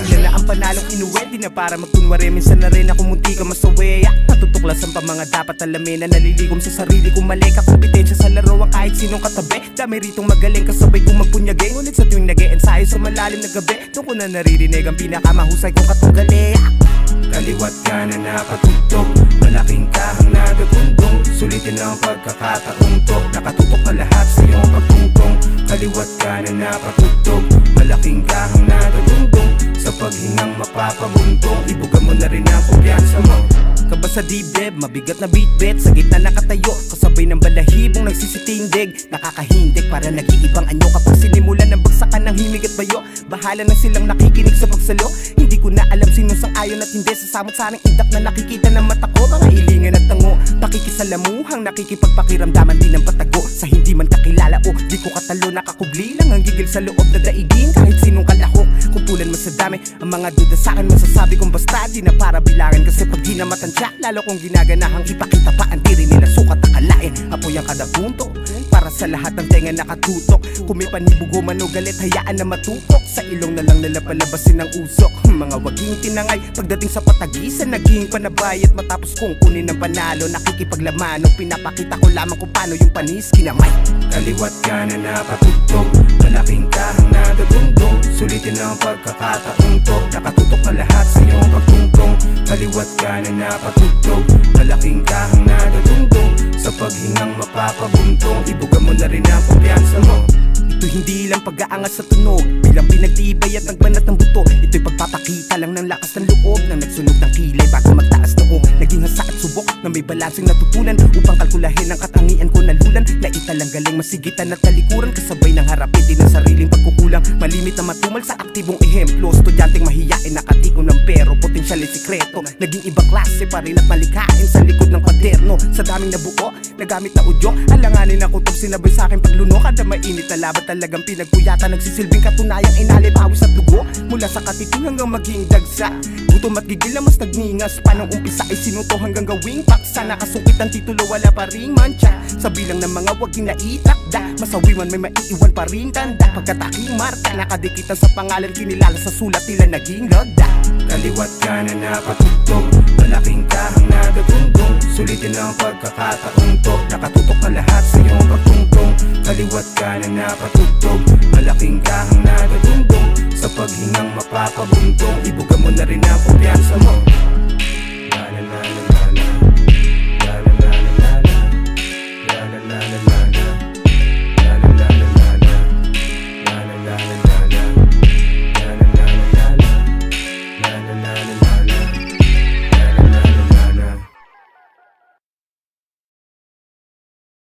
Sila na ang panalong inuwede na para magkunwari. Minsan na rin ako munti ka masawi. Natutuklasan pa mga dapat alamin na naliligom sa sarili kong mali. Kakompetensya sa laro ang kahit sinong katabi. Dami ritong magaling kasabay kong magpunyagi. Ngunit sa tuwing nag-e-ensayo sa malalim na gabi, doon ko na naririnig ang pinakamahusay kong katunggali. Kaliwat ka na nakatugtog, malaking kahang nagagundong. Sulitin ang pagkakataong to, nakatutok na lahat sa iyong pagtungtong. Kaliwat ka na nakatugtog, malaking kahang nagagundong. Sa paghingang mapapabuntong, ibuga mo na rin ang kumpiyansa mo. Kaba sa dibdib, mabigat na beat-bet, sa gitna nakatayo, kasabay ng balahibong nagsisitindig. Nakakahindig para nag-iibang anyo kapag sinimulan ng bagsakan ng himig at bayo. Bahala na silang nakikinig sa pagsalo. Hindi ko na alam sino sang ayon at hindi sa samot-saring idak na nakikita ng mata ko. Mga ilingan at tango, pakikisalamuhang nakikipagpakiramdaman din ng patago. Sa hindi man kakilala o di ko katalo, nakakubli lang ang gigil sa loob na daigin. Kahit sinong kalahok, kumpulan mo sa dami, ang mga duda sa akin masasabi kong basta di na para bilangan. Kasi pag di na matansya, lalo kong ginaganahang ipakita pa ang tiri nila sukat akalain. Apoy ang kada punto, para sa lahat ng tenga nakatutok. Kung may panibugo man o galit, hayaan na matutok. Sa ilong na lang nalapalabasin ang usok. Mga waging tinangay, pagdating sa patagisan naging panabay. At matapos kong kunin ng panalo, nakikipaglaman o pinapakita ko lamang kung paano yung panis kinamay. Kaliwat ka na nakatugtog, malaking kahang nagagundong. Sulitin ang pagkakataong to, nakatutok na lahat sa iyong pagtungtong. Kaliwat ka na nakatugtog, malaking kahang nagagundong. Sa paghingang mapapabuntong, ibuga mo na rin ang kumpiyansa mo. Ito hindi lang pag-aangat sa tunog, bilang pinagtibay at nagbanat ng buto. Ito'y pagpapakita lang ng lakas ng loob, nang nagsunog ng kilay bago magtaas noo. Naging hasa at subok na may balanseng natutunan, upang kalkulahin ang katangian ko na lulan. Naitalang galing masigitan at talikuran, kasabay ng harapin din ang sariling pagkukulang. Malimit na matumal sa aktibong ehemplo, estudyanteng mahiyain nakatikon ng pero potensyal ay sikreto. Naging ibang klase pa rin at malikain sa likod ng kwaderno. Sa daming nabuo, nagamit na udyo, alanganin na kutob sinabay sa akin pagluno. Kada mainit na laban talagang pinagpuyatan, nagsisilbing katunayang inalibawis sa dugo. Mula sa katiting hanggang maging dagsa, gutom at gigil na mas nagningas. Panong umpisa ay sinuto hanggang gawing paksa. Nakasungkit ang titulo, wala pa ring mancha. Sa bilang ng mga waging naitakda, masawiman may maiiwan pa rin tanda. Pagkataking marka, nakadikitan sa pangalan, kinilala sa sulat nila naging lagda. Kaliwat ka na nakatugtog, malaking kahang nagagundong. Sulitin ang pagkakataong to, nakatutok na lahat sa iyong pagtungtong. Kaliwat ka na nakatugtog, malaking kahang nagagundong. Sa paghingang mapapabuntong, ibuga mo na rin ang kumpiyansa mo.